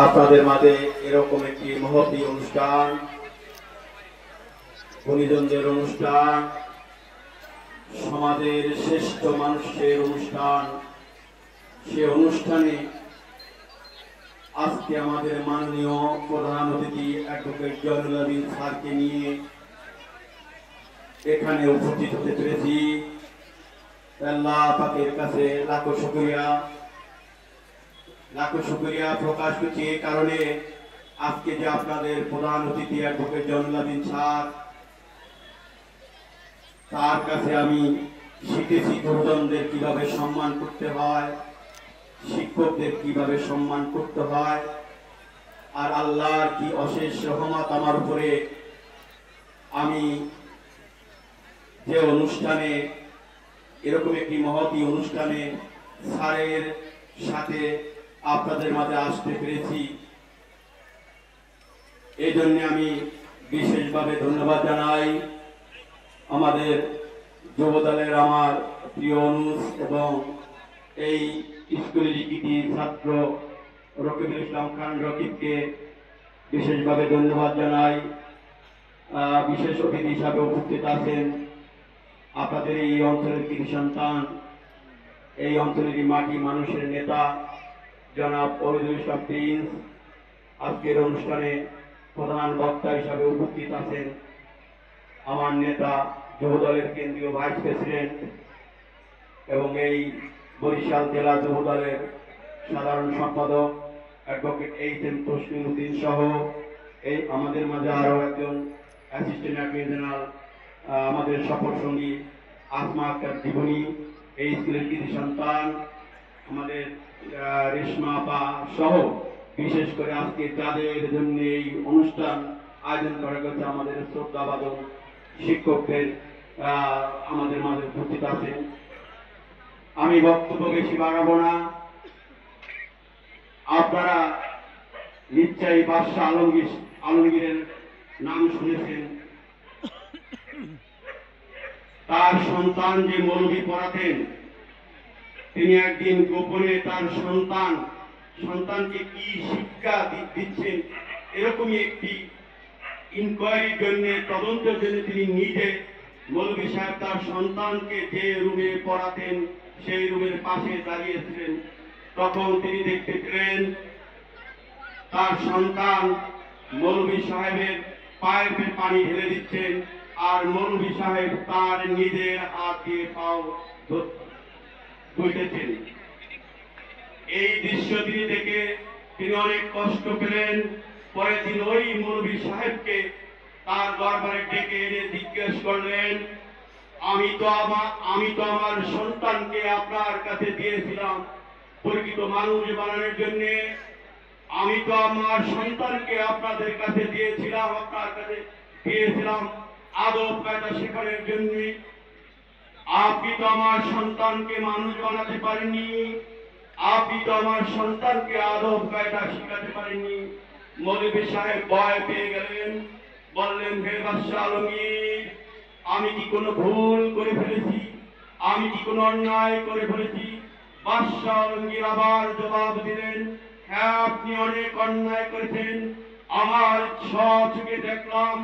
আপনাদের মাঝে এরকম একটি মহতী অনুষ্ঠান, গুণীজনদের অনুষ্ঠান, সমাজের শ্রেষ্ঠ মানুষের অনুষ্ঠান, সে অনুষ্ঠানে আজকে আমাদের মাননীয় প্রধান অতিথি অ্যাডভোকেট জয়নুল আবিদ স্যারকে নিয়ে এখানে উপস্থিত হতে পেরেছি। আল্লাহ পাকের কাছে লাখো শুকরিয়া প্রকাশ করছি। এই কারণে আজকে যে আপনাদের প্রধান অতিথি অ্যাডভোকেট জয়নুল আবিদ স্যার, তার কাছে আমি শিখেছি গুরুজনদের কিভাবে সম্মান করতে হয়, শিক্ষকদের কিভাবে সম্মান করতে হয়। আর আল্লাহর কি অশেষ রহমত আমার উপরে, আমি যে অনুষ্ঠানে এরকম একটি মহতী অনুষ্ঠানে স্যারের সাথে আপনাদের মাঝে আসতে পেরেছি, এই জন্য আমি বিশেষভাবে ধন্যবাদ জানাই আমাদের যুবদলের আমার প্রিয় অনুজ এবং এই স্কুলের কৃতি ছাত্র রকিবুল ইসলাম খান রকিবকে বিশেষভাবে ধন্যবাদ জানাই। বিশেষ অতিথি হিসাবে উপস্থিত আছেন আপনাদের এই অঞ্চলের কৃতি সন্তান, এই অঞ্চলের মাটি মানুষের নেতা জনাব ওবায়দুল ইসলাম প্রিন্স। আজকের অনুষ্ঠানে প্রধান বক্তা হিসাবে উপস্থিত আছেন আমার নেতা যুবদলের কেন্দ্রীয় ভাইস প্রেসিডেন্ট এবং এই বরিশাল জেলা যুবদলের সাধারণ সম্পাদক অ্যাডভোকেট এইচ.এম. তসলিম উদ্দিন সহ এই আমাদের মাঝে আরও একজন অ্যাসিস্ট্যান্ট অ্যাটর্নি জেনারেল আমাদের সফর সঙ্গী আসমা আক্তার জীবনী, এই স্কুলের কৃতি সন্তান আমাদের রেশমা আপা সহ বিশেষ করে আজকে যাদের জন্য এই অনুষ্ঠান আয়োজন করা হয়েছে আমাদের শ্রদ্ধাবাদক শিক্ষকদের আমাদের মাঝে উপস্থিত আছেন। আমি বক্তব্য বেশি বাড়াবো না। আপনারা নিশ্চয়ই বাদশাহ আলমগীরের নাম শুনেছেন। তার সন্তান যে মৌলবি পড়াতেন, তিনি একদিন গোপনে তার সন্তানকে কি শিক্ষা দিচ্ছেন এরকমই একটি ইনকোয়ারির জন্য, তদন্তের জন্য তিনি নিজে মৌলবি সাহেব তার সন্তানকে যে রুমে পড়াতেন সেই রুমের পাশে দাঁড়িয়েছিলেন। তখন তিনি দেখতে পেলেন তার সন্তান মৌলবি সাহেবের পাইপে পানি ঢেলে দিচ্ছেন আর মৌলবি সাহেব তার নিজের হাত দিয়ে পাও ধুইতেছেন। এই দৃশ্য তিনি দেখে তিনি অনেক কষ্ট পেলেন। পরে তিনি ওই মৌলবি সাহেবকে তার দরবারে ডেকে এনে জিজ্ঞেস করলেন, আমি তো আমার সন্তানকে আপনার কাছে দিয়েছিলাম পরিচিত মানুষ বানানোর জন্য, আমি তো আমার সন্তানকে আপনাদের কাছে দিয়েছিলাম, আপনার কাছে দিয়েছিলাম আদব কায়দা শেখানোর জন্য, আপনি তো আমার সন্তানকে মানুষ বানাতে পারেননি, আপনি তো আমার সন্তানকে আদব কায়দা শেখাতে পারেননি। মৌলবি সাহেব ভয় পেয়ে গেলেন, বললেন, হে বাদশাহ আলমগীর, আমি কি কোনো ভুল করে ফেলেছি, আমি কি কোনো অন্যায় করে ফেলেছি? বাদশাহ আলমগীর আবার জবাব দিলেন, হ্যাঁ, আপনি অনেক অন্যায় করেছেন। আমার স্বচক্ষে দেখলাম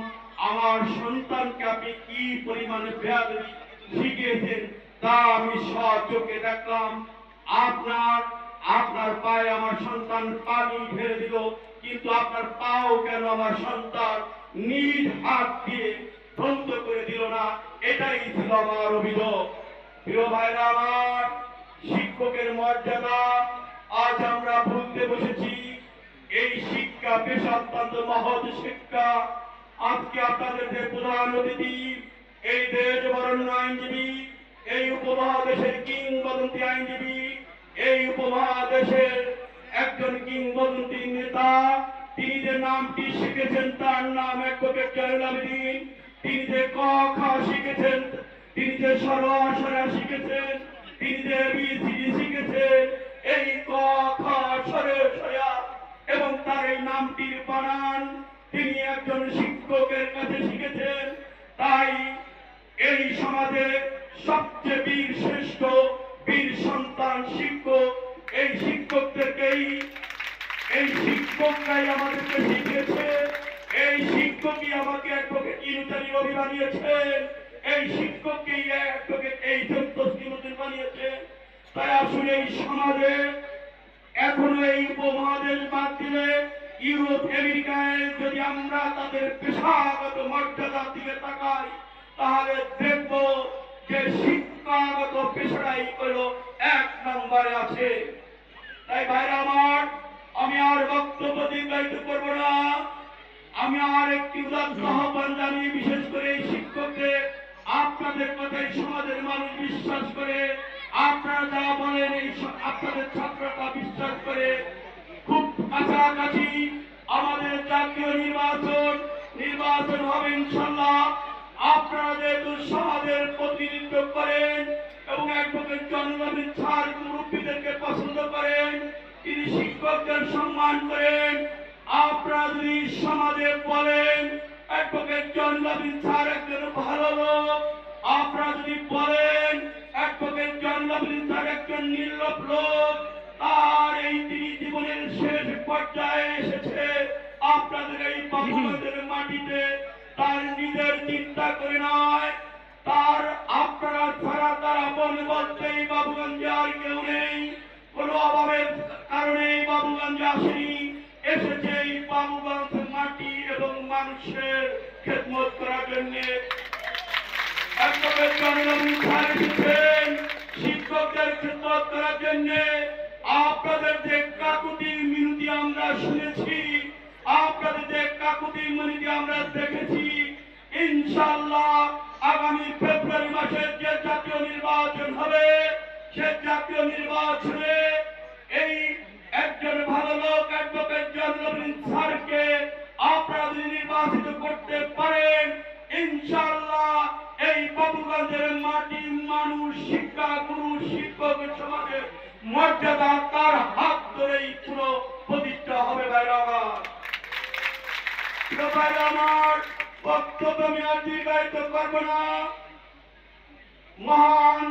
আমার সন্তানকে আপনি কি পরিমাণে বেয়াদবি শিখিয়েছেন, তা আমি স্বচক্ষে দেখলাম। আপনার পায়ে আমার সন্তান পানি ঢেলে দিল, কিন্তু আপনার পাও কেন আমার সন্তান নিজ হাত দিয়ে ধ্বংস করে দিল না? এটাই ছিল আমার অভিযোগ। প্রিয় ভাইরা আমার, শিক্ষকের মর্যাদা আজ আমরা ভুলতে বসেছি। এই শিক্ষা পেশা অত্যন্ত মহৎ শিক্ষা। আজকে আপনাদের যে প্রধান অতিথি, এই দেশ বরণ্য আইনজীবী, এই উপমহাদেশের কিংবদন্তি আইনজীবী, এই উপমহাদেশের একজন কিংবদন্তি নেতা, তিনি যে নামটি শিখেছেন তার নাম অ্যাডভোকেট জয়নুল আবেদিন। তিনি যে ক খ শিখেছেন, তিনি যে সরা শিখেছেন, তিনি যে ABCD শিখেছেন, এই ক খ সরা এবং তার এই নামটির বানান তিনি একজন শিক্ষকের কাছে শিখেছেন। তাই এই সমাজে সবচেয়ে বীর শ্রেষ্ঠ বীর সন্তান শিক্ষক, এই শিক্ষকদেরকেই এই শিক্ষক শিক্ষকরাই আমাদেরকে শিখিয়েছে, এই শিক্ষকই আমাকে অ্যাডভোকেট ইনুতারি রবি বানিয়েছেন, এই শিক্ষককেই অ্যাডভোকেট এই তসলিমুদ্দিন বানিয়েছে। তাই আসলে এই সমাজে এখনো এই উপমহাদেশ বাদ দিলে ইউরোপ আমেরিকায় যদি আমরা তাদের পেশাগত মর্যাদার দিকে তাকাই, তাহলে দেখব যে শিক্ষাগত পেশাটাই হলো 1 নম্বরে আছে। তাই ভাইরা আমার, আমি আর বক্তব্য দীর্ঘায়িত করব না। আমি আর একটি উদাত্ত আহ্বান জানিয়ে, বিশেষ করে এই শিক্ষকদের, আপনাদের কথাই সমাজের মানুষ বিশ্বাস করে, আপনারা যা বলেন এই আপনাদের ছাত্ররা বিশ্বাস করে। খুব কাছাকাছি আমাদের জাতীয় নির্বাচন হবে ইনশাল্লাহ। আপনারা যেহেতু সমাজের প্রতিনিধিত্ব করেন এবং অ্যাডভোকেট জনগণের ছাড় মুরব্বীদেরকে পছন্দ করেন, তিনি শিক্ষকদের সম্মান করেন, আপনারা যদি সমাজে বলেন অ্যাডভোকেট জনগণের ছাড় একজন ভালো লোক, আপনারা যদি বলেন অ্যাডভোকেট জনগণের ছাড় একজন নির্লোভ লোক, তার এই তিনি জীবনের শেষ পর্যায়ে এসেছে আপনাদের এই বাংলাদেশের মাটিতে, তার নিজের চিন্তা করে নয়, তার আপনারা ছাড়া তার আপন বলতে এই বাবুগঞ্জে আর কেউ নেই। কোনো অভাবের কারণে এই বাবুগঞ্জে আসেনি, এসেছে এই বাবুগঞ্জ মাটি এবং মানুষের খেদমত করার জন্য। এসেছেন শিক্ষকদের খেদমত করার জন্য। আপনাদের যে কাকুতি মিনতি আমরা শুনেছি, আপনাদের যে কাকুতি মিনতি আমরা দেখেছি, ইনশাআল্লাহ আগামী ফেব্রুয়ারি মাসে যে জাতীয় নির্বাচন হবে, সে জাতীয় নির্বাচনে এই একজন ভালো লোক অ্যাডভোকেট জনগণ স্যারকে আপনারা যদি নির্বাচিত করতে পারেন, ইনশাআল্লাহ এই বাবুগঞ্জের মাটি মানুষ, শিক্ষা গুরু, শিক্ষক সমাজের মর্যাদা তার হাত ধরেই পুরো প্রতিষ্ঠা হবে। ভাইরা আমার বক্তব্য আমি আর দীর্ঘায়িত করব না। মহান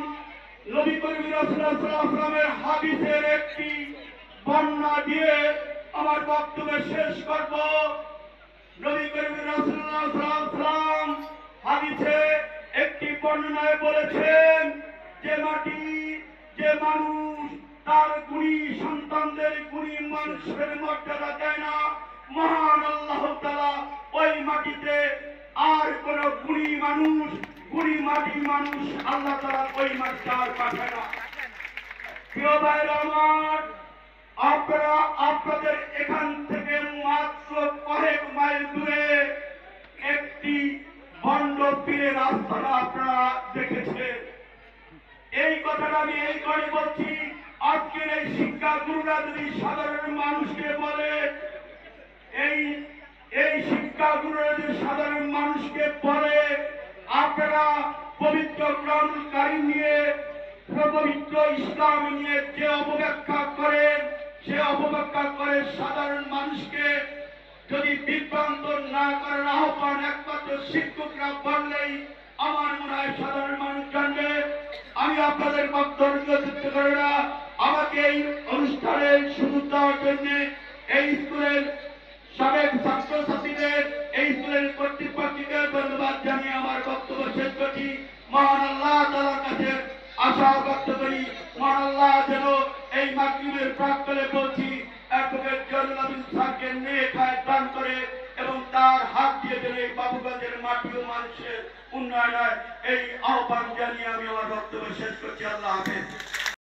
নবী করিম রাসূলুল্লাহ সাল্লাল্লাহু আলাইহি ওয়াসাল্লামের হাদিসের একটি বর্ণনা দিয়ে আমার বক্তব্য শেষ করব। নবী করিম রাসূলুল্লাহ সাল্লাল্লাহু আলাইহি ওয়াসাল্লাম হাদিসে একটি বর্ণনায় বলেছেন, যে মাটি, যে মানুষ তার গুণী সন্তানদের গুণী মানুষের মর্যাদা দেয় না, মহান আল্লাহ তাআলা ওই মাটিতে আর কোন গুণী মাটি মানুষ আল্লাহ তাআলা ওই মাটিতে আর পাঠায় না। প্রিয় ভাইরা আমার, আপনারা আপনাদের এখান থেকে মাত্র কয়েক মাইল দূরে একটি ভণ্ড পীরের আস্তানা আপনারা দেখেছেন। এই কথাটা আমি এই করে বলছি, আজকের এই শিক্ষা গুরুরা যদি সাধারণ মানুষকে বলে, এই শিক্ষা গুরুরা যদি সাধারণ মানুষকে বলে, আপনারা পবিত্র কোরআন কারীম নিয়ে, পবিত্র ইসলাম নিয়ে যে অপব্যাখ্যা করেন, সে অপব্যাখ্যা করে সাধারণ মানুষকে যদি বিভ্রান্ত না করার আহ্বান একমাত্র শিক্ষকরা বললেই আমার মনে হয় সাধারণ মানুষ জানবে। আমি আপনাদের বক্তব্য যুক্ত করি না। আমাকে এই অনুষ্ঠানে সুযোগ দেওয়ার জন্য এই স্কুলের সাবেক ছাত্রছাত্রীদের, এই স্কুলের কর্তৃপক্ষকে ধন্যবাদ জানিয়ে আমার বক্তব্য শেষ করছি। মহান আল্লাহ তাআলার কাছে আশা ব্যক্ত করি, মহান আল্লাহ যেন এই মাগরিবের প্রাক্কালে বলছি অ্যাডভোকেট জয়নুল স্যারকে নেক হায়াত দান করে এবং তার হাত দিয়ে যেন এই বাবুগঞ্জের মাটি ও মানুষের উন্নয়ন হয়, এই আহ্বান জানিয়ে আমি আমার বক্তব্য শেষ